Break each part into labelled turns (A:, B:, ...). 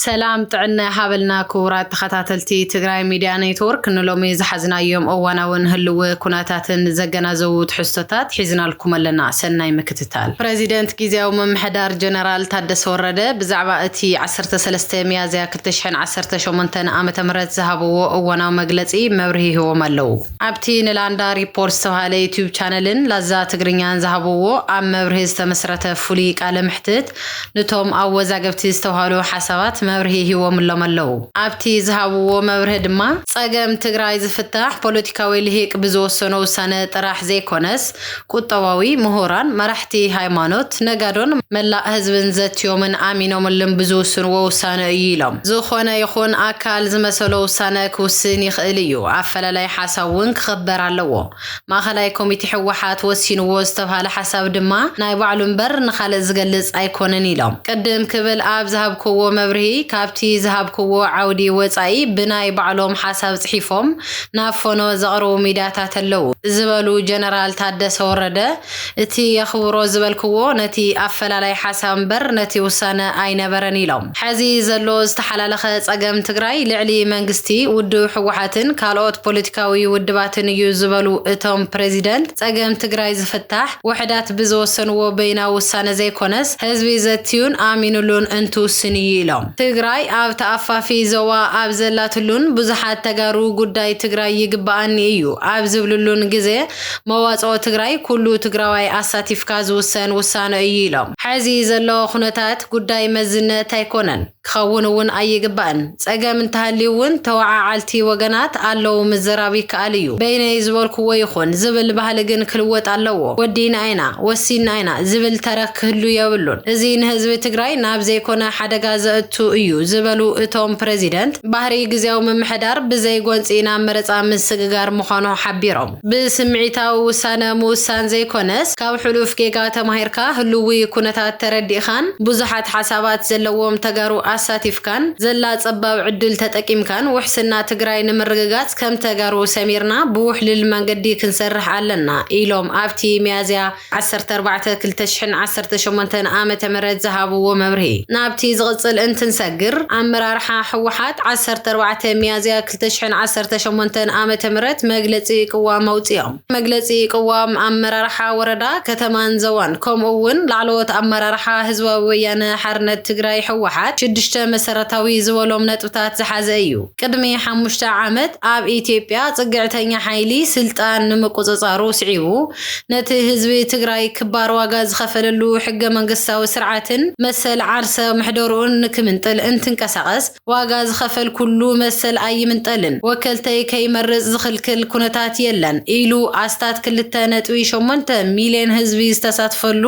A: سلام تعنا حابلنا كورات تخطاتلتي تجراي ميديا نيتورك نلومي زحزنا يوم أوانا ونهلو كوناتات زجنا زود حستات حزنا لكم لنا سناي مكتتال. بريزيدنت كيزاو ممحدار جنرال تادس ورده بزعباتي 10 ميازيا كتشحن 10 شومنتن آمت مرت ذهبوا أوانا مجلسي مبرهي هو ملو. عبتي نلاندا ريبورت سوالي يوتيوب channelin لازا تجريان ذهبوا أم مبرهي استمسرته فوليك على محتت نتوم أو زعبتي استوهالو حسابات مبرهي هو ملو عبتي زهابو مبره دما صقم تግራይ ዝፍታሕ ፖለቲካዊ ልሂቅ ብዝወሰኑ ውሳነ ጥራሕ ዘይኮነስ ቁጠባዊ ምሁራን መራሕቲ ሃይማኖት ነጋዶን መላእ ህዝብን ዘትዮምን አሚኖምን ብዝወሰንዎ ውሳነ ኢሎም ዝኾነ ይኹን አካል ዝመሰሎ ውሳነ ክውስን ይኽእል እዩ አፈላላይ ሓሳውን ክኽበር ኣለዎ ማእኸላይ ኮሚቴ ሕወሓት ወሲንዎ ዝተባሃለ ሓሳብ ድማ ናይ ባዕሉን በር ንኻልእ ዝገልጽ ኣይኮነን ኢሎም ቅድም ክብል ኣብ ዝሃብክዎ መብርሂ ካብቲ ዝሃብክዎ ዓውዲ ወጻኢ ብናይ ባዕሎም ሓሳብ ጽሒፎም ናፎኖ ዘቕርቡ ሚድያታት ኣለዉ ዝበሉ ጀነራል ታደሰ ወረደ እቲ የኽብሮ ዝበልክዎ ነቲ ኣፈላላይ ሓሳብ በር ነቲ ውሳነ ኣይነበረን ኢሎም ሕዚ ዘሎ ዝተሓላለኸ ጸገም ትግራይ ልዕሊ መንግስቲ ውድብ ሕወሓትን ካልኦት ፖለቲካዊ ውድባትን እዩ ዝበሉ እቶም ፕሬዚደንት ጸገም ትግራይ ዝፍታሕ ውሕዳት ብዝወሰንዎ በይናዊ ውሳነ ዘይኮነስ ህዝቢ ዘትዩን ኣሚኑሉን እንትውስን ኢሎም ትግራይ ኣብ ተኣፋፊ ዞባ ኣብ ዘላትሉን ብዙሓት ተጋሩ ጉዳይ ትግራይ ይግባአኒ እዩ ኣብ ዝብሉሉን ግዜ መዋጽኦ ትግራይ ኩሉ ትግራዋይ ኣሳቲፍካ ዝውሰን ውሳነ እዩ ኢሎም ሕዚ ዘሎ ኩነታት ጉዳይ መዝነት ኣይኮነን ክኸውን እውን ኣይግባእን ጸገም እንተሃልዩውን ተዋዓዓልቲ ወገናት ኣለዉ ምዝራብ ይከኣል እዩ በይነይ ዝበልክዎ ይኹን ዝብል ባህሊ ግን ክልወጥ ኣለዎ ወዲና አይና ወሲና አይና ዝብል ተረክ ክህሉ የብሉን እዚ ንህዝቢ ትግራይ ናብ ዘይኮነ ሓደጋ ዘእቱ እዩ ዝበሉ እቶም ፕሬዚደንት ባህሪ ግዚያው መምሕዳር ብዘይ ጎንፂና መረጻ ምስግጋር ምዃኑ ሓቢሮም ብስምዒታዊ ውሳነ ምውሳን ዘይኮነስ ካብ ሕሉፍ ጌጋ ተማሂርካ ህልዊ ኩነታት ተረዲኻን ብዙሓት ሓሳባት ዘለዎም ተጋሩ ኣሳቲፍካን ዘላ ጸባብ ዕድል ተጠቂምካን ውሕስና ትግራይ ንምርግጋጽ ከም ተጋሩ ሰሚርና ብውሕልል መንገዲ ክንሰርሕ ኣለና ኢሎም ኣብቲ ሚያዝያ 14/2018 ዓመተ ምህረት ዝሃብዎ መብርሂ ናብቲ ዝቕጽል እንትንሰግር ኣመራርሓ ሕወሓት 14 ሚያዝያ 2018 ዓመተ ምህረት መግለጺ ቅዋም ኣውጽኦም መግለጺ ቅዋም ኣመራርሓ ወረዳ ከተማን ዘዋን ከምኡውን ላዕለዎት ኣመራርሓ ህዝባዊ ወያነ ሓርነት ትግራይ ሕወሓት 6 መሰረታዊ ዝበሎም ነጥብታት ዝሓዘ እዩ ቅድሚ 5 ዓመት ኣብ ኢትዮጵያ ጽግዕተኛ ሓይሊ ስልጣን ንምቁጽጻሩ ስዒቡ ነቲ ህዝቢ ትግራይ ክባር ዋጋ ዝኸፈለሉ ሕገ መንግስታዊ ስርዓትን መሰል ዓርሰ ምሕደሩን ንክምንጥል እንትንቀሳቀስ ዋጋ ዝኸፈል ኩሉ መሰል ኣይምንጠልን ወከልተይ ከይመርጽ ዝኽልክል ኩነታት የለን ኢሉ ኣስታት 2.8 ሚልዮን ህዝቢ ዝተሳትፈሉ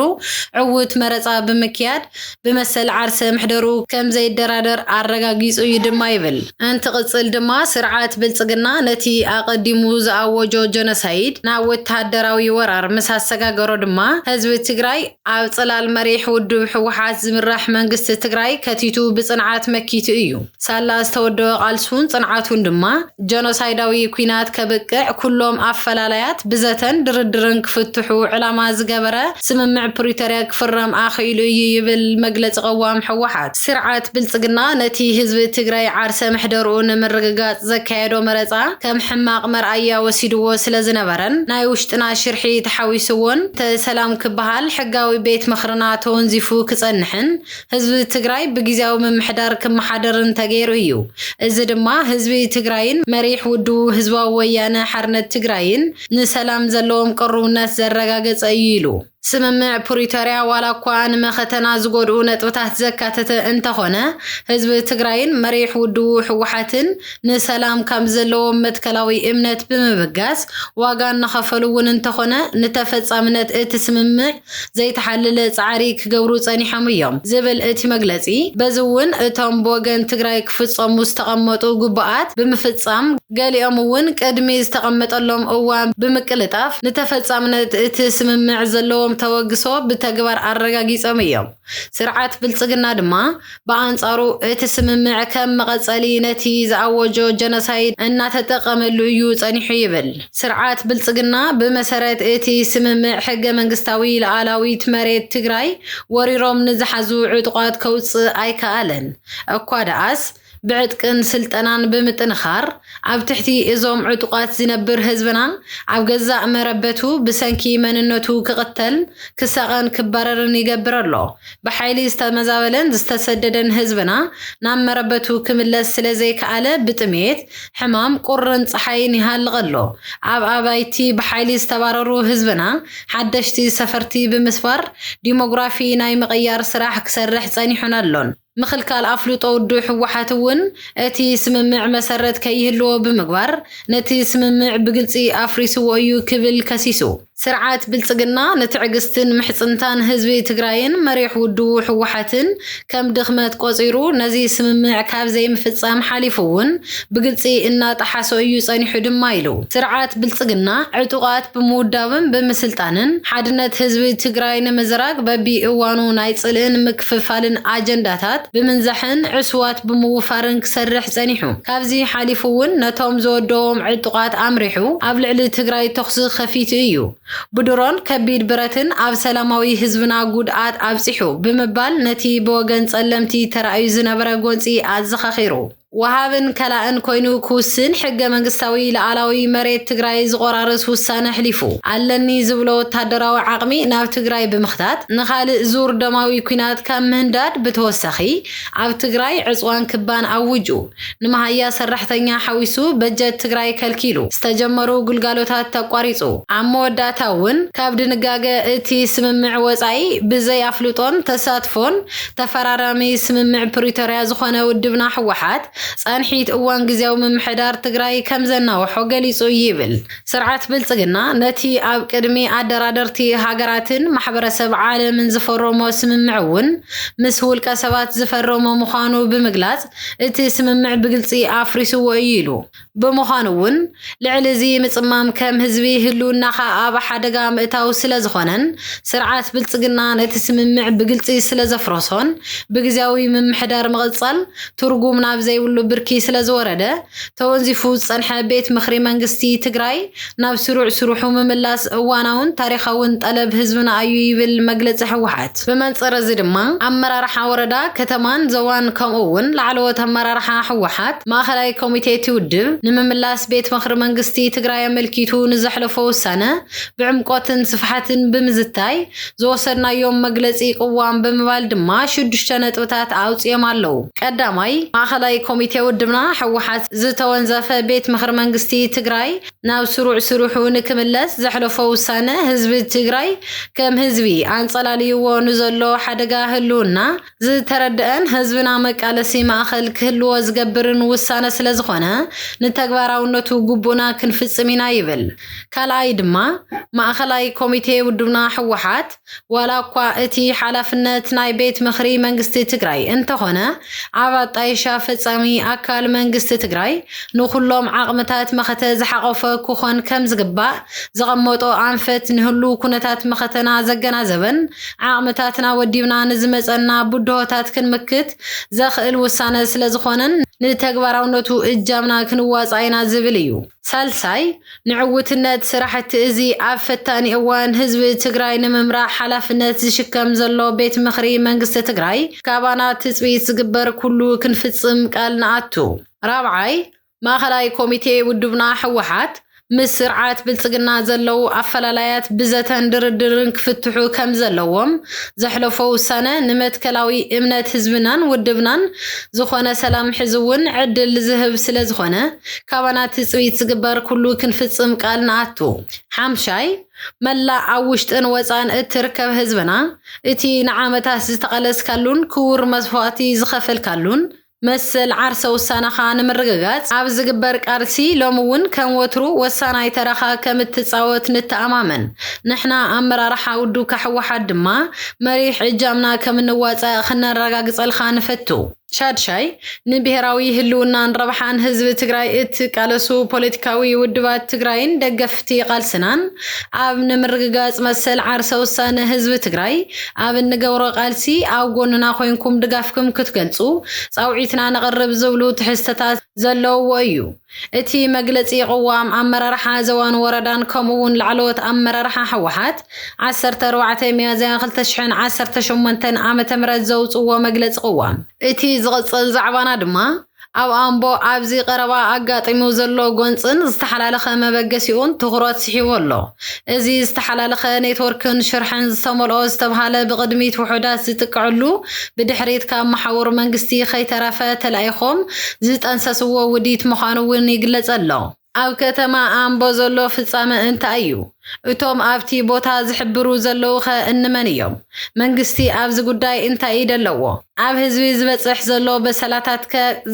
A: ዕውት መረጻ ብምክያድ ብመሰል ዓርሰ ምሕደሩ ከም ዘይደራደር ኣረጋጊጹ እዩ ድማ ይብል እንትቕጽል ድማ ስርዓት ብልጽግና ነቲ ኣቀዲሙ ዝኣወጆ ጀኖሳይድ ናብ ወተሃደራዊ ወራር መሳሰጋገሮ ድማ ህዝቢ ትግራይ ኣብ ጽላል መሪሕ ውድብ ሕወሓት ዝምራሕ መንግስቲ ትግራይ ከቲቱ ብጽንዓት መኪቱ እዩ ሳላ ዝተወደወ ቃልሱን ጽንዓቱን ድማ ጀኖሳይዳዊ ኩናት ከብቅዕ ኩሎም ኣፈላላያት ብዘተን ድርድርን ክፍትሑ ዕላማ ዝገበረ ስምምዕ ፕሪቶሪያ ክፍረም ኣኽኢሉ እዩ ይብል መግለጺ ቅዋም ሕወሓት ስርዓት ብልጽግና ነቲ ህዝቢ ትግራይ ዓርሰ ምሕደሩኡ ንምርግጋጽ ዘካየዶ መረጻ ከም ሕማቕ መርኣያ ወሲድዎ ስለዝነበረን ናይ ውሽጥና ሽርሒ ተሓዊስዎን ተሰላም ክበሃል ሕጋዊ ቤት ምኽርና ተወንዚፉ ክጸንሕን ህዝቢ ትግራይ ብግዚያዊ ምምሕዳር ክመሓደርን ተገይሩ እዩ እዚ ድማ ህዝቢ ትግራይን መሪሕ ውድቡ ህዝባዊ ወያነ ሓርነት ትግራይን ንሰላም ዘለዎም ቅርውነት ዘረጋገጸ እዩ ኢሉ ስምምዕ ፕሪቶሪያ ዋላ እኳ ንመኸተና ዝጎድኡ ነጥብታት ዘካተተ እንተኾነ ህዝቢ ትግራይን መሪሕ ውድቡ ሕወሓትን ንሰላም ከም ዘለዎም መትከላዊ እምነት ብምብጋስ ዋጋ እናኸፈሉውን እንተኾነ ንተፈጻምነት እቲ ስምምዕ ዘይተሓለለ ጻዕሪ ክገብሩ ጸኒሖም እዮም ዝብል እቲ መግለጺ በዝውን እቶም ብወገን ትግራይ ክፍጸሙ ዝተቐመጡ ጉባኣት ብምፍጻም ገሊኦም እውን ቅድሚ ዝተቐመጠሎም እዋን ብምቅልጣፍ ንተፈጻምነት እቲ ስምምዕ ዘለዎም توقسو بتقبر أرقاقيسهم እዮም سرعات بلصقنا دما بأنصارو اتسممع كم مغصلي نتي زعوجو جنسايد أن تتقملو እዩ ጸኒሑ ይብል ስርዓት ብልጽግና በመሰረት እቲ ስምምዕ ሕገ መንግስታዊ ለዓላዊት መሬት ትግራይ ወሪሮም ንዝሓዙ ዕጡቃት ከውጽእ ኣይከኣለን እኳ ደኣስ بعدكن سلطنان بمتنخار عب تحتي إزوم عطقات زنبر هزبنا عب جزاء مربتو بسنكي مننتو كقتل كساغان كباررن يقبر الله بحيلي استمزاولن استسددن هزبنا نام مربتو كملس سلازيك على بتميت حمام قرن صحيني هالغلو عب عبايتي بحيلي استباررو هزبنا حدشتي سفرتي بمسفر ديموغرافي ناي مغيار سراح كسرح صانيحنا اللون مخلكال أفلوط ودو حوحاتون أتي سممع مسرت كيهلو بمقبر نتي سممع بقلتي أفريسو ويو كبل كسيسو سرعات بلصقنا نتعقستن محصنتان هزبي تقراين مريح ودو حوحاتن كم دخمت قوزيرو نزي سممع كاب زي مفتصام حاليفون بقلتي إنا تحاسو أيو صانيحو دمايلو سرعات بلصقنا عطوقات بموداون بمسلطانن حادنت هزبي تقراين مزراق ببي إوانو نايتسلين مكففالن آجنداتات بمنزحن عسوات بموفارن كسرح صانيحو كابزي حاليفون نتوم زودوم عطوقات أمريحو أبلعل تقراي تخصي خفيت إيو بدرون كبير برتن أب سلاموي هزبنا قودات أبسيحو بمبال نتي بوغن سلمتي ترأي زنبرا قونسي أزخخيرو وهابن كلاأن كوينو كوسن حقا منقستاوي لعلاوي مريت تقراي زغرارس وسانة حليفو علني زبلو تهدراو عقمي ناف تقراي بمختات نخالق زور دماوي كوينات كام مهنداد بتوسخي عب تقراي عصوان كبان أوجو نمهايا سرحتنيا حويسو بجد تقراي كالكيلو استجمرو قلقالوتات تقواريسو عمو داتاون كابد نقاقة اتي سممع وزعي بزي أفلوطون تساتفون تفرارامي سممع بريتوريا زخوانا ودبنا حوحات صانحيت اوان غزياو ممحدار تግራይ ከም ዘናውሖ ገሊጹ ይብል ስርዓት ብልጽግና ነቲ ኣብ ቅድሚ ኣደራደርቲ ሃገራትን ማሕበረሰብ ዓለምን ዝፈረሞ ስምምዕውን ምስ ውልቀ ሰባት ዝፈረሞ ምዃኑ ብምግላጽ እቲ ስምምዕ ብግልጺ ኣፍሪስዎ ኢሉ ብምዃኑውን ልዕሊ እዚ ምጽማም ከም ህዝቢ ህልውናኻ ኣብ ሓደጋ ምእታው ስለ ዝኾነን ስርዓት ብልጽግና ነቲ ስምምዕ ብግልጺ ስለ ዘፍረሶን ብግዝያዊ ምምሕዳር መቕጻል ትርጉም ናብ ዘይብሉ ብርኪ ስለ ዝወረደ ተወንዚፉ ጸንሐ ቤት ምኽሪ መንግስቲ ትግራይ ናብ ስሩዕ ምምላስ እዋናውን ታሪኻውን ጠለብ ህዝብና እዩ ይብል መግለጽ ህወሓት በመንጽረ እዚ ድማ ኣመራርሓ ወረዳ ከተማን ዘዋን ከምኡውን ላዕለዎት ኣመራርሓ ህወሓት ማእኸላይ ኮሚቴ ትውድብ ንምምላስ ቤት ምኽሪ መንግስቲ ትግራይ ኣመልኪቱ ንዘሕለፎ ውሳነ ብዕምቆትን ስፍሓትን ብምዝታይ ዝወሰድናዮም መግለጺ ቅዋም ብምባል ድማ 6 ነጥብታት ኣውጽዮም ኣለዉ ቀዳማይ ማእኸላይ ኮሚቴ ውድብና ህወሓት ዝተወንዘፈ ቤት ምኽሪ መንግስቲ ትግራይ ናብ ስሩዕ ንክምለስ ዘሕለፎ ውሳነ ህዝቢ ትግራይ ከም ህዝቢ አንጸላልይዎ ንዘሎ ሓደጋ ህልውና ዝተረድአን ህዝብና መቃለሲ ማእኸል ክህልዎ ዝገብርን ውሳነ ስለ ዝኾነ ንተግባራውነቱ ጉቡና ክንፍጽም ኢና ይብል ካልኣይ ድማ ማእኸላይ ኮሚቴ ውድብና ህወሓት ዋላ እኳ እቲ ሓላፍነት ናይ ቤት ምኽሪ መንግስቲ ትግራይ እንተኾነ ዓባጣይሻ ፈጻሚ ኣካል መንግስቲ ትግራይ ንኹሎም ዓቕምታት መኸተ ዝሓቆፈ ክኾን ከም ዝግባእ ዝቐመጦ ኣንፈት ንህሉ ኩነታት መኸተና ዘገናዘበን ዓቕምታትና ወዲብና ንዝመፀና ቡድሆታት ክንምክት ዘኽእል ውሳነ ስለ ዝኾነን ንተግባራውነቱ እጃምና ክንዋጻይና ዝብል እዩ ሳልሳይ ንዕውትነት ስራሕቲ እዚ ኣብ ፈታኒ እዋን ህዝቢ ትግራይ ንምምራሕ ሓላፍነት ዝሽከም ዘሎ ቤት ምኽሪ መንግስቲ ትግራይ ካባና ትጽቢት ዝግበር ኩሉ ክንፍጽም ቃል ንኣቱ ራብዓይ ማእኸላይ ኮሚቴ ውድብና ህወሓት ምስ ስርዓት ብልጽግና ዘለው ኣፈላላያት ብዘተን ድርድርን ክፍትሑ ከም ዘለዎም ዘሕለፎ ውሳነ ንመትከላዊ እምነት ህዝብናን ውድብናን ዝኾነ ሰላም ሕዝውን ዕድል ዝህብ ስለ ዝኾነ ካባና ትጽቢት ዝግበር ኩሉ ክንፍጽም ቃል ንኣቱ ሓምሻይ መላ ኣብ ውሽጥን ወፃን እትርከብ ህዝብና እቲ ንዓመታት ዝተቐለስካሉን ክቡር መስዋዕቲ ዝኸፈልካሉን مسل عرس وسانخا نمرغغات عب زغبر قارسي لومون كم وترو وساناي ترخا كم تتصاوت نتامامن نحنا امرارحا ودو كحوحد ما مريح اجامنا كم نواصا خنرغاغصل خانفتو ሻድሻይ ንብሔራዊ ህልውናን ረብሓን ህዝቢ ትግራይ እትቃለሱ ፖለቲካዊ ውድባት ትግራይን ደገፍቲ ቃልስናን ኣብ ንምርግጋጽ መሰል ዓርሰ ውሳነ ህዝቢ ትግራይ ኣብ ንገብሮ ቃልሲ ኣብ ጎንና ኮይንኩም ድጋፍኩም ክትገልጹ ጻውዒትና ነቕርብ ዝብሉ ትሕዝተታት ዘለውዎ እዩ እቲ መግለጺ ቅዋም ኣመራርሓ ዘዋን ወረዳን ከምኡውን ላዕለዎት ኣመራርሓ ሕወሓት 14 ሚያዝያ 2018 ዓመተ ምህረት ዘውጽዎ መግለጺ ቅዋም እቲ ዝቕጽል ዛዕባና ድማ ኣብ ኣምቦ ኣብዚ ቀረባ ኣጋጢሙ ዘሎ ጎንጽን ዝተሓላለኸ መበገሲኡን ትኹረት ስሒቡ ኣሎ እዚ ዝተሓላለኸ ኔትወርክን ሽርሕን ዝተመልኦ ዝተብሃለ ብቅድሚት ውሑዳት ዝጥቀዕሉ ብድሕሪት ካብ መሓውር መንግስቲ ከይተረፈ ተላኢኾም ዝጠንሰስዎ ውዲት ምዃኑ እውን ይግለጽ ኣሎ ኣብ ከተማ ኣምቦ ዘሎ ፍጻመ እንታይ እዩ እቶም ኣብቲ ቦታ ዝሕብሩ ዘለዉ እንመን እዮም መንግስቲ ኣብዚ ጉዳይ እንታይ ይደለዎ ኣብ ህዝቢ ዝበጽሕ ዘሎ በሰላታት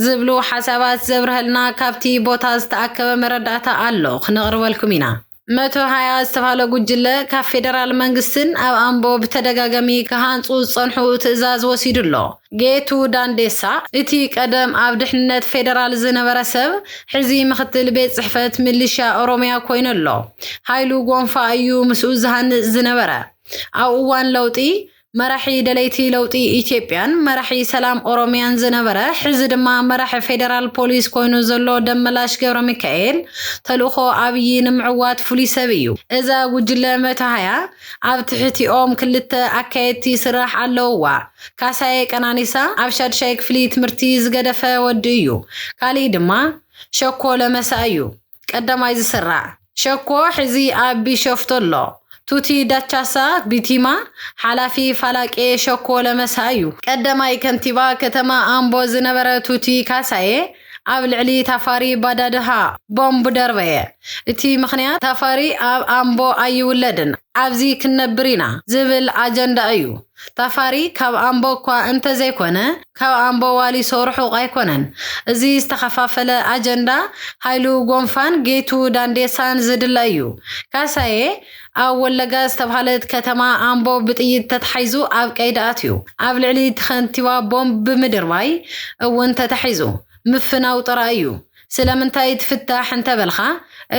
A: ዝብሉ ሓሳባት ዘብርህልና ካብቲ ቦታ ዝተኣከበ መረዳእታ ኣሎ ክንቕርበልኩም ኢና 120 ዝተባለ ጉጅለ ካብ ፌደራል መንግስትን ኣብ ኣምቦ ብተደጋጋሚ ከሃንጹ ጸንሑ ትእዛዝ ወሲዱሎ ጌቱ ዳንዴሳ እቲ ቀደም ኣብ ድሕነት ፌደራል ዝነበረ ሰብ ሕዚ ምክትል ቤት ጽሕፈት ሚሊሻ ኦሮሚያ ኮይኑሎ ሃይሉ ጎንፋ እዩ ምስኡ ዝሃንጽ ዝነበረ ኣብ እዋን ለውጢ መራሒ ደለይቲ ለውጢ ኢትዮጵያን መራሒ ሰላም ኦሮሚያን ዝነበረ ሕዚ ድማ መራሒ ፌደራል ፖሊስ ኮይኑ ዘሎ ደመላሽ ገብረ ሚካኤል ተልእኾ ኣብይ ንምዕዋት ፍሉይ ሰብ እዩ እዛ ጉጅለ 120 ኣብ ትሕቲኦም ክልተ ኣካየድቲ ስራሕ ኣለውዋ ካሳዬ ቀናኒሳ ኣብ ሻድሻይ ክፍሊ ትምህርቲ ዝገደፈ ወዲ እዩ ካሊእ ድማ ሸኮ ለመሳ እዩ ቀዳማይ ዝስራዕ ሸኮ ሕዚ ኣብ ቢሾፍቱ ኣሎ ቱቲ ዳቻሳ ቢቲማ ሓላፊ ፋላቄ ሸኮ ለመሳ እዩ ቀዳማይ ከንቲባ ከተማ ኣምቦ ዝነበረ ቱቲ ካሳዬ ኣብ ልዕሊ ታፋሪ ባዳድሃ ቦምብ ደርበየ እቲ ምኽንያት ታፋሪ ኣብ ኣምቦ ኣይውለድን ኣብዚ ክነብሪና ዝብል ኣጀንዳ እዩ ታፋሪ ካብ ኣምቦ እኳ እንተዘይኮነ ካብ ኣምቦ ዋሊሶ ርሑቕ ኣይኮነን እዚ ዝተኸፋፈለ ኣጀንዳ ሃይሉ ጎንፋን ጌቱ ዳንዴሳን ዝድለ እዩ ካሳዬ ኣብ ወለጋ ዝተብሃለት ከተማ ኣምቦ ብጥይት ተተሓይዙ ኣብ ቀይዳት እዩ ኣብ ልዕሊ ከንቲባ ቦምብ ብምድርባይ እውን ተተሓይዙ ምፍናው ጥራ እዩ ስለምንታይ ትፍታሕ እንተበልኻ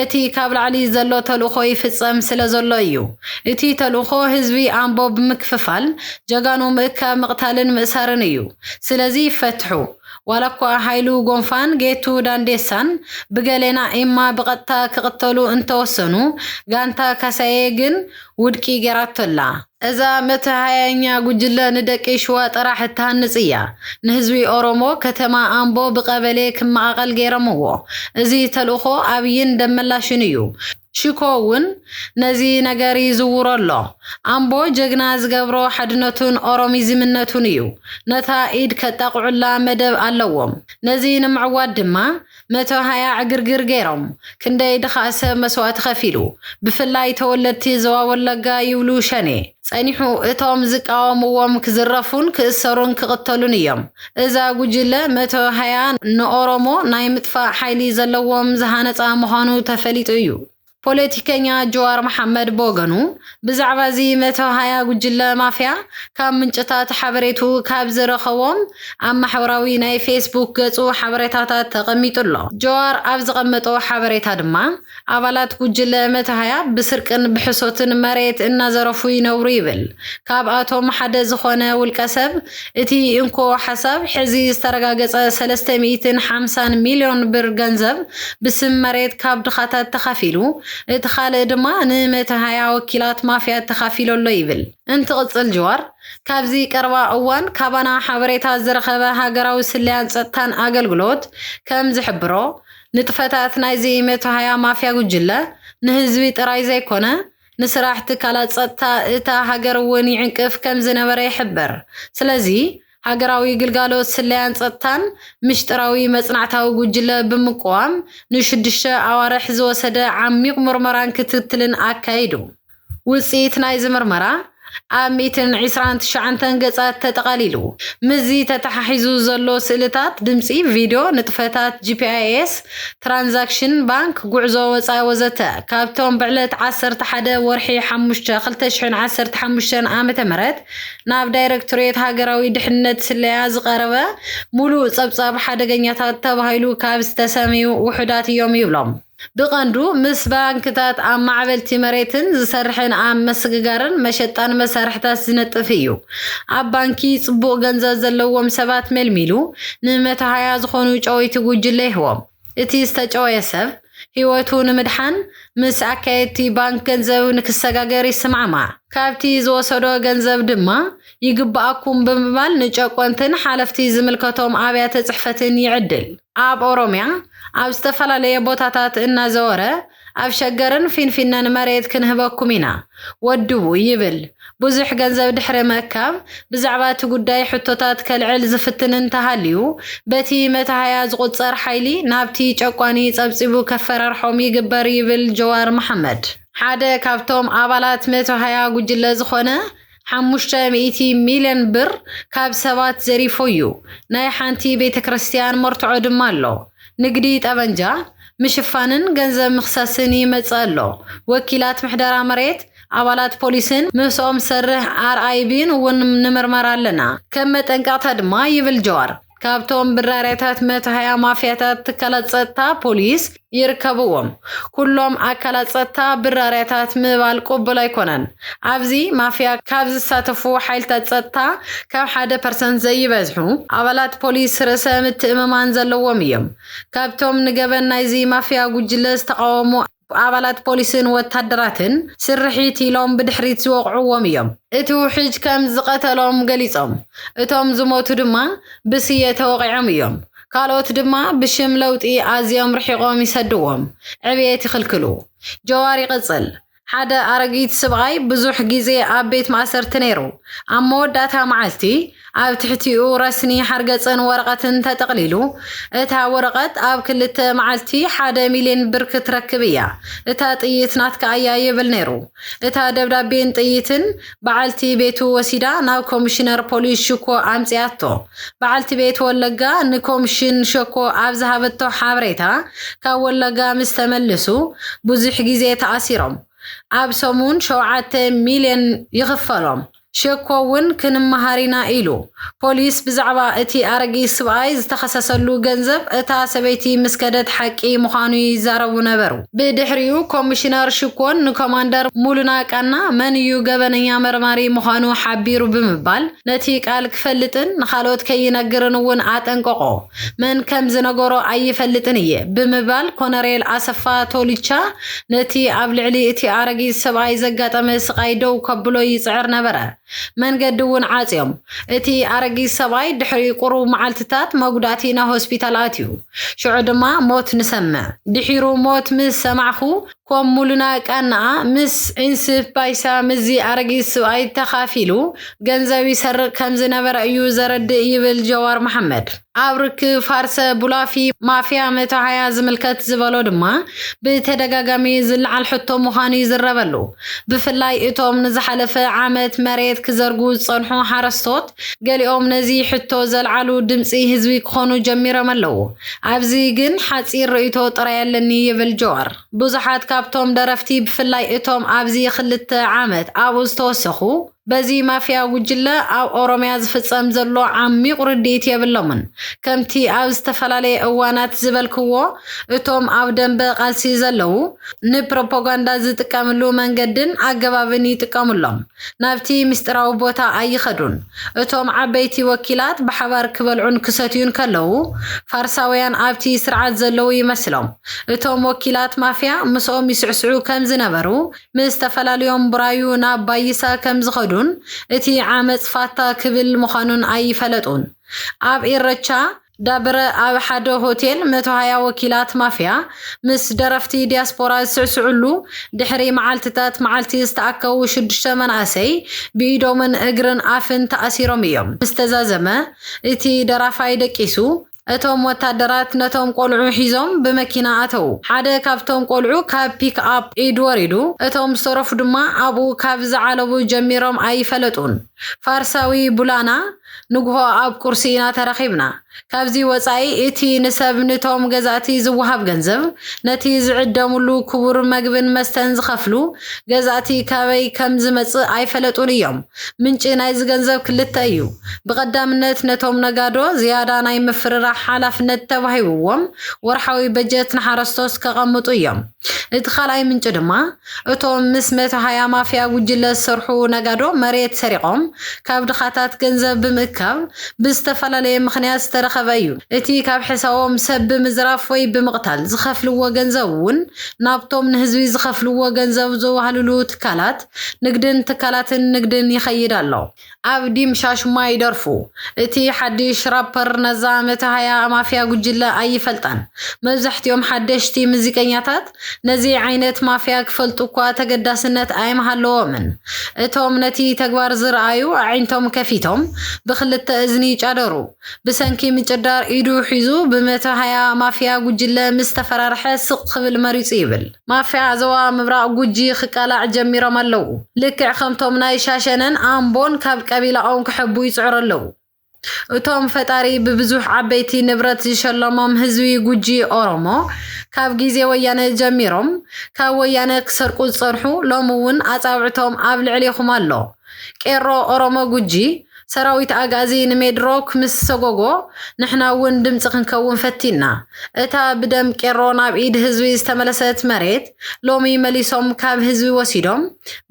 A: እቲ ካብ ላዕሊ ዘሎ ተልእኾ ይፍጸም ስለ ዘሎ እዩ እቲ ተልእኾ ህዝቢ ኣምቦ ብምክፍፋል ጀጋኑ ምእካብ ምቕታልን ምእሳርን እዩ ስለዚ ይፈትሑ ዋላኳ ሃይሉ ጎንፋን ጌቱ ዳንዴሳን ብገሌና ኢማ ብቐጥታ ክቕተሉ እንተወሰኑ ጋንታ ካሳዬ ግን ውድቂ ገራቶላ እዛ 120ኛ ጉጅለ ንደቂ ሸዋ ጥራሕ እትሃንጽ እያ ንህዝቢ ኦሮሞ ከተማ ኣምቦ ብቀበሌ ክመቃቀል ገይረምዎ እዚ ተልእኾ ኣብይን ደመላሽን እዩ ሽኮውን ነዚ ነገር ይዝውረሎ ኣምቦ ጀግና ዝገብሮ ሓድነቱን ኦሮሚዝምነቱን እዩ ነታ ኢድ ከጣቅዑላ መደብ ኣለዎም ነዚ ንምዕዋድ ድማ 120 ዕግርግር ገይሮም ክንደይ ድኻሰ መስዋዕት ከፊሉ ብፍላይ ተወለድቲ ዘዋ ወለጋ ይብሉ ሸኔ ጸኒሑ እቶም ዝቃወምዎም ክዝረፉን ክእሰሩን ክቕተሉን እዮም እዛ ጉጅለ 120 ንኦሮሞ ናይ ምጥፋእ ሓይሊ ዘለዎም ዝሃነፃ ምዃኑ ተፈሊጡ እዩ ፖለቲከኛ ጀዋር መሐመድ ቦገኑ ብዛዕባ ዚ 120 ጉጅለ ማፍያ ካብ ምንጭታት ሓበሬቱ ካብ ዝረኸቦም ኣብ ማሕበራዊ ናይ ፌስቡክ ገጹ ሓበሬታታት ተቐሚጡሎ ጀዋር ኣብ ዝቐመጦ ሓበሬታ ድማ ኣባላት ጉጅለ 120 ብስርቅን ብሕሶትን መሬት እናዘረፉ ይነብሩ ይብል ካብኣቶም ሓደ ዝኾነ ውልቀ ሰብ እቲ እንኮ ሓሳብ ሕዚ ዝተረጋገጸ 350 ሚልዮን ብር ገንዘብ ብስም መሬት ካብ ድኻታት ተኻፊሉ እቲ ካልእ ድማ ን120 ወኪላት ማፍያ ተኻፊሎሎ ይብል እንትቕጽል ጀዋር ካብዚ ቀረባ እዋን ካባና ሓበሬታ ዝረኸበ ሃገራዊ ስልያን ጸጥታን ኣገልግሎት ከም ዝሕብሮ ንጥፈታት ናይዚ 120 ማፍያ ጉጅለ ንህዝቢ ጥራይ ዘይኮነ ንስራሕ ትካላት ጸጥታ እታ ሃገር እውን ይዕንቅፍ ከም ዝነበረ ይሕብር ስለዚ ሃገራዊ ግልጋሎት ስልያን ጸጥታን ምሽጥራዊ መጽናዕታዊ ጉጅለ ብምቋም ንሽድሽተ ኣዋርሕ ዝወሰደ ዓሚቕ ምርመራን ክትትልን ኣካይዱ ውጽኢት ናይ ዝምርመራ أميتن عسران تشعنتن قصات تتقليلو مزي تتححيزو زلو سئلتات دمسي فيديو نطفتات GPS ترانزاكشن بانك قعزو وصاي وزتا كابتون بعلت 11 ورحي حمشتا خلتشحن 15 عامة مرت ناب دايركتوريت هاقراوي دحنت سليا زقربة مولو صبصاب حدقنياتات تبهيلو كاب استساميو وحدات يوم يبلوم بقندو مس بانكتات عم معبلتي مريتن زسرحن عم مسققارن مشتان مسارحتات زنطفيو عب بانكي صبوق غنزا زلوهم 7 ملميلو نمتا هيا زخونو چوي تጉጅለይህዎም እቲ ዝተጨወየ ሰብ ህይወቱ ንምድሓን ምስ ኣካየቲ ባንክ ገንዘብ ንክሰጋገር ይስማዕማ ካብቲ ዝወሰዶ ገንዘብ ድማ ይግባኣኩም ብምባል ንጨቆንትን ሓለፍቲ ዝምልከቶም ኣብያተ ጽሕፈትን ይዕድል ኣብ ኦሮሚያ ኣብ ዝተፈላለዩ ቦታታት እናዘወረ ኣብ ሸገርን ፊንፊነን መሬት ክንህበኩም ኢና ወድቡ ይብል ብዙሕ ገንዘብ ድሕረ መካብ ብዛዕባ እቲ ጉዳይ ሕቶታት ከልዕል ዝፍትን እንተሃልዩ በቲ መታሃያ ዝቁፀር ሓይሊ ናብቲ ጨቋኒ ጸብጺቡ ከፈራርሖም ይግበር ይብል ጀዋር መሐመድ ሓደ ካብቶም ኣባላት 120 ጉጅለ ዝኾነ 500 ሚሊዮን ብር ካብ ሰባት ዘሪፎዩ ናይ ሓንቲ ቤተክርስትያን መርትዖ ድማ ኣሎ ንግዲ ጠበንጃ ምሽፋንን ገንዘብ ምኽሳስን ይመጽአሎ ወኪላት ምሕደራ መሬት አባላት ፖሊስን ምሶም ሰርህ አርአይቢን ወንም ንምርመራ ኣለና ከም መጠንቃታ ድማ ይብል ጀዋር ካብቶም ብራሪያታት 120 ማፊያታት ተከላጸታ ፖሊስ ይርከብዎም ኩሎም አካላጸታ ብራሪያታት ምባል ቆበል አይኮነን አብዚ ማፊያ ካብ ዝሳተፉ ሓይልታት ጸጥታ ካብ 1% ዘይበዝሑ አባላት ፖሊስ ርዕሰ ምትእምማን ዘለዎም እዮም ካብቶም ንገበናይዚ ማፊያ ጉጅለስ ተቃወሙ አባላት ፖሊስን ወታደራትን ስርሒት ኢሎም ብድሕሪት ዝወቅዑዎም እዮም እቲ ውሕጅ ከም ዝቀተሎም ገሊጾም እቶም ዝሞቱ ድማ ብስየ ተወቂዖም እዮም ካልኦት ድማ ብሽም ለውጢ ኣዝዮም ርሒቆም ይሰድዎም ዕብየት ይኽልክሉ ጀዋር ይቅጽል ሓደ አረጊት ስብኣይ ብዙሕ ግዜ ኣብ ቤት ማእሰርቲ ነይሩ ኣብ መወዳእታ መዓልቲ ኣብ ትሕቲኡ ረስኒ ሓርገፅን ወረቐትን ተጠቕሊሉ እታ ወረቐት ኣብ ክልተ መዓልቲ 1 ሚሊዮን ብር ክትረክብ እያ እታ ጥይት ናትካ እያ ይብል ነይሩ እታ ደብዳቤን ጥይትን በዓልቲ ቤቱ ወሲዳ ናብ ኮሚሽነር ፖሊስ ሽኮ ኣምጽያቶ በዓልቲ ቤት ወለጋ ንኮሚሽን ሽኮ ኣብ ዝሃበቶ ሓበሬታ ካብ ወለጋ ምስ ተመለሱ ብዙሕ ግዜ ተኣሲሮም ኣብ ሰሙን 7 ሚሊዮን ይኽፈሎም ሸኮውን ክንመሃሪና ኢሉ ፖሊስ ብዛዕባ እቲ አረጊ ስብኣይ ዝተኸሰሰሉ ገንዘብ እታ ሰበይቲ ምስከደት ሓቂ ምዃኑ ይዛረቡ ነበሩ ብድሕሪኡ ኮሚሽነር ሽኮን ንኮማንደር ሙሉና ቃና መንዩ ገበነኛ መርማሪ ምዃኑ ሓቢሩ ብምባል ነቲ ቃል ክፈልጥን ንኻልኦት ከይነግርን እውን ኣጠንቀቆ መን ከም ዝነገሮ ኣይፈልጥን እየ ብምባል ኮነሬል ኣሰፋ ቶሊቻ ነቲ ኣብ ልዕሊ እቲ አረጊ ስብኣይ ዘጋጠመ ስቃይ ደው ከብሎ ይጽዕር ነበረ መንገድውን ዓጽዮም እቲ አረጊ ሰብኣይ ድሕሪ ቁሩብ መዓልትታት መጉዳእቲ ና ሆስፒታል ኣትዩ ሽዑ ድማ ሞት ንሰምዕ ድሒሩ ሞት ምስ ሰማዕኹ ከም ሙሉና ቃና ምስ እንስፍ ባይሳ ምዚ አረጊ ሰብኣይ ተኻፊሉ ገንዘብ ይሰርቅ ከም ዝነበረ እዩ ዘረድእ ይብል ጀዋር መሐመድ ኣብ ርክብ ፋርሰ ቡላፊ ማፊያ 120 ዝምልከት ዝበሎ ድማ ብተደጋጋሚ ዝለዓል ሕቶ ምዃኑ ይዝረበሉ ብፍላይ እቶም ንዝሓለፈ ዓመት መሬት ክዘርጉ ዝጸንሑ ሓረስቶት ገሊኦም ነዚ ሕቶ ዘልዓሉ ድምፂ ህዝቢ ክኾኑ ጀሚሮም ኣለዉ ኣብዚ ግን ሓፂር ርእይቶ ጥራይ ኣለኒ ይብል ጀዋር ብዙሓት ካብቶም ደረፍቲ ብፍላይ እቶም ኣብዚ 2 ዓመት ኣብኡ ዝተወሰኹ በዚ ማፊያ ጉጅለ ኣብ ኦሮሚያ ዝፍጸም ዘሎ ዓሚቕ ርድኢት የብሎምን ከምቲ ኣብ ዝተፈላለየ እዋናት ዝበልክዎ እቶም ኣብ ደንበ ቃልሲ ዘለዉ ንፕሮፓጋንዳ ዝጥቀምሉ መንገድን ኣገባብን ይጥቀምሎም ናብቲ ምስጢራዊ ቦታ ኣይኸዱን እቶም ዓበይቲ ወኪላት ብሓባር ክበልዑን ክሰትዩን ከለዉ ፋርሳውያን ኣብቲ ስርዓት ዘለዉ ይመስሎም እቶም ወኪላት ማፊያ ምስኦም ይስዕስዑ ከም ዝነበሩ ምስ ተፈላለዮም ብራዩ ናብ ባይሳ ከም ዝኸዱ እቲ ዓመጽ ፋታ ክብል ምዃኑን ኣይፈለጡን ኣብ ኢረቻ ዳብረ ኣብ ሓደ ሆቴል 120 ወኪላት ማፊያ ምስ ደረፍቲ ዲያስፖራ ዝስዕስዑሉ ድሕሪ መዓልትታት መዓልቲ ዝተኣከቡ 6 መናእሰይ ብኢዶምን እግርን ኣፍን ተኣሲሮም እዮም ምስተዛዘመ እቲ ደራፋይ ደቂሱ እቶም ወታደራት ነቶም ቆልዑ ሒዞም ብመኪና ኣተው ሓደ ካብቶም ቆልዑ ካብ ፒክ ኣፕ ኢድ ወሪዱ እቶም ዝተረፉ ድማ ኣብኡ ካብ ዝዓለቡ ጀሚሮም ኣይፈለጡን ፋርሳዊ ቡላና ንግሆ ኣብ ቁርሲ ኢና ተረኺብና ካብዚ ወፃኢ እቲ ንሰብ ነቶም ገዛእቲ ዝወሃብ ገንዘብ ነቲ ዝዕደሙሉ ክቡር መግብን መስተን ዝኸፍሉ ገዛእቲ ካበይ ከም ዝመጽእ ኣይፈለጡን እዮም ምንጭ ናይ ዝገንዘብ ክልተ እዩ ብቐዳምነት ነቶም ነጋዶ ዝያዳ ናይ ምፍርራሕ ሓላፍነት ተባሂብዎም ወርሓዊ በጀት ንሓረስቶስ ከቐምጡ እዮም እቲ ካልኣይ ምንጭ ድማ እቶም ምስ 120 ማፍያ ጉጅለ ዝሰርሑ ነጋዶ መሬት ሰሪቆም ካብ ድኻታት ገንዘብ ብምእካብ ብዝተፈላለየ ምኽንያት ዝተረኸበ እዩ እቲ ካብ ሕሳቦም ሰብ ብምዝራፍ ወይ ብምቕታል ዝኸፍልዎ ገንዘብ እውን ናብቶም ንህዝቢ ዝኸፍልዎ ገንዘብ ዘዋህልሉ ትካላት ንግድን ንግድን ይኸይድ ኣሎ ኣብ ዲምሻሽማ ይደርፉ እቲ ሓድሽ ራፐር ነዛ 120 ማፍያ ጉጅለ ኣይፈልጣን መብዛሕትኦም ሓደሽቲ ሙዚቀኛታት ነዚ ዓይነት ማፍያ ክፈልጡ እኳ ተገዳስነት ኣይመሃለዎምን እቶም ነቲ ተግባር ዝረኣዩ ዓይንቶም ከፊቶም ብክልተ እዝኒ ጫደሩ ብሰንኪ ምጭዳር ኢዱ ሒዙ ብ120 ማፍያ ጉጅለ ምስ ተፈራርሐ ስቕ ክብል መሪጹ ይብል ማፍያ ዞባ ምብራቕ ጉጂ ክቃላዕ ጀሚሮም ኣለዉ ልክዕ ከምቶም ናይ ሻሸነን ኣምቦን ካብ ቀቢላኦም ክሕቡ ይጽዕሩ ኣለዉ እቶም ፈጣሪ ብብዙሕ ዓበይቲ ንብረት ዝሸለሞም ህዝቢ ጉጂ ኦሮሞ ካብ ግዜ ወያነ ጀሚሮም ካብ ወያነ ክሰርቁ ዝጸንሑ ሎሚ እውን ኣጻብዕቶም ኣብ ልዕሊኹም ኣሎ ቄሮ ኦሮሞ ጉጂ ሰራዊት ኣጋዚ ንሜድሮክ ምስ ሰጎጎ ንሕና እውን ድምፂ ክንከውን ፈቲና እታ ብደም ቄሮ ናብ ኢድ ህዝቢ ዝተመለሰት መሬት ሎሚ መሊሶም ካብ ህዝቢ ወሲዶም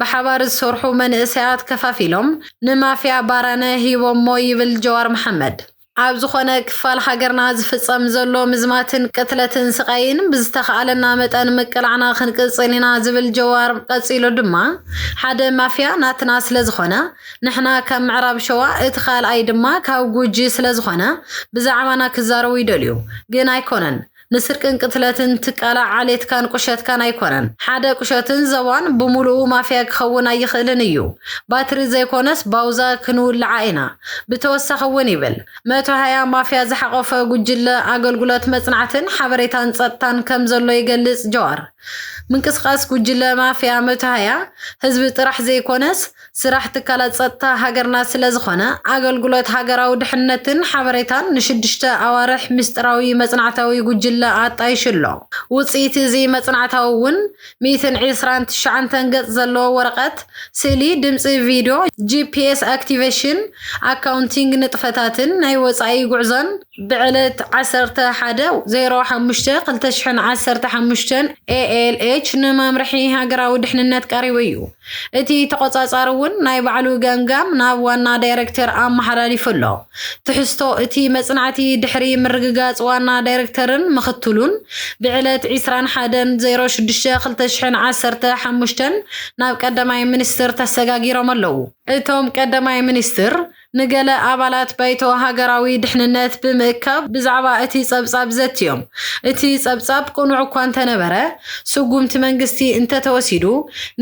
A: ብሓባር ዝሰርሑ መንእሰያት ከፋፊሎም ንማፍያ ባራነ ሂቦሞ ይብል ጀዋር መሐመድ ኣብ ዝኾነ ክፋል ሃገርና ዝፍጸም ዘሎ ምዝማትን ቅትለትን ስቃይን ብዝተኻለና መጠን ምቅላዕና ክንቅጽል ኢና ዝብል ጀዋር ቀጺሉ ድማ ሓደ ማፍያ ናትና ስለ ዝኾነ ንሕና ከም ምዕራብ ሸዋ እቲ ካልኣይ ድማ ካብ ጉጂ ስለ ዝኾነ ብዛዕባና ክዛረቡ ይደልዩ ግን ኣይኮነን ንስርቅን ቅትለትን ትቃላ ዓሌትካን ቁሸትካን ኣይኮነን ሓደ ቁሸትን ዘዋን ብሙሉኡ ማፍያ ክኸውን ኣይኽእልን እዩ ባትሪ ዘይኮነስ ባውዛ ክንውልዓ ኢና ብተወሳኺ እውን ይብል 120 ማፍያ ዝሓቆፈ ጉጅለ ኣገልግሎት መጽናዕትን ሓበሬታን ጸጥታን ከም ዘሎ ይገልጽ ጀዋር ምንቅስቃስ ጉጅለ ማፍያ 120 ህዝቢ ጥራሕ ዘይኮነስ ስራሕ ትካላት ጸጥታ ሃገርና ስለ ዝኾነ ኣገልግሎት ሃገራዊ ድሕነትን ሓበሬታን ንሽድሽተ ኣዋርሕ ምስጢራዊ መጽናዕታዊ ጉጅለ ኣጣይሽሎ ውጽኢት እዚ መጽናዕታዊ እውን 129 ገጽ ዘለዎ ወረቐት ስእሊ ድምፂ ቪድዮ GPS activation accounting ንጥፈታትን ናይ ወጻኢ ጉዕዞን ብዕለት 11/05/2015 ALH ንመምርሒ ሃገራዊ ድሕንነት ቀሪቡ እዩ እቲ ተቆጻጻሪ እውን ናይ ባዕሉ ገምጋም ናብ ዋና ዳይሬክተር ኣመሓላሊፉሎ ትሕዝቶ እቲ መጽናዕቲ ድሕሪ ምርግጋጽ ዋና ዳይሬክተርን ምኽትሉን ብዕለት 21/06/2015 ናብ ቀዳማይ ሚኒስትር ተሰጋጊሮም ኣለዉ እቶም ቀዳማይ ሚኒስትር ንገለ ኣባላት ባይቶ ሃገራዊ ድሕንነት ብምእካብ ብዛዕባ እቲ ጸብጻብ ዘትዮም እቲ ጸብጻብ ቁኑዕ እኳ እንተነበረ ስጉምቲ መንግስቲ እንተተወሲዱ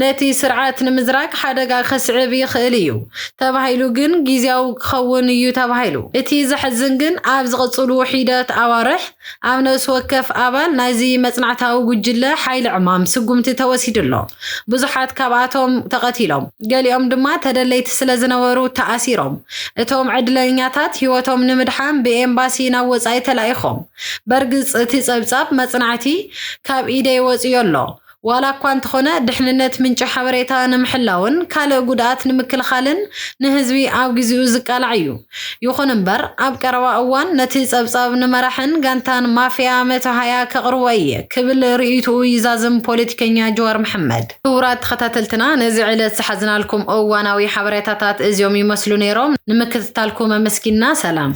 A: ነቲ ስርዓት ንምዝራቅ ሓደጋ ከስዕብ ይኽእል እዩ ተባሂሉ ግን ጊዜያዊ ክኸውን እዩ ተባሂሉ እቲ ዘሕዝን ግን ኣብ ዝቕጽሉ ሒደት ኣዋርሕ ኣብ ነፍሲ ወከፍ ኣባል ናይዚ መጽናዕታዊ ጉጅለ ሓይሊ ዕማም ስጉምቲ ተወሲድሎ ብዙሓት ካብኣቶም ተቐቲሎም ገሊኦም ድማ ተደለይቲ ስለ ዝነበሩ ተኣሲሮም እቶም ዕድለኛታት ህይወቶም ንምድሓን ብኤምባሲ ናብ ወጻኢ ተላኢኾም በርግጽ እቲ ጸብጻብ መጽናዕቲ ካብ ኢደይ ወጽዮ ኣሎ ዋላ እኳ እንተኾነ ድሕንነት ምንጭ ሓበሬታ ንምሕላውን ካልእ ጉድኣት ንምክልኻልን ንህዝቢ ኣብ ግዚኡ ዝቃላዕ እዩ ይኹን እምበር ኣብ ቀረባ እዋን ነቲ ጸብጻብ ንመራሕን ጋንታን ማፍያ 120 ከቕርቦ እየ ክብል ርእይቱ ይዛዝም ፖለቲከኛ ጀዋር መሐመድ ክቡራት ተኸታተልትና ነዚ ዕለት ዝሓዝናልኩም እዋናዊ ሓበሬታታት እዚኦም ይመስሉ ነይሮም ንምክትታልኩም ኣመስኪና ሰላም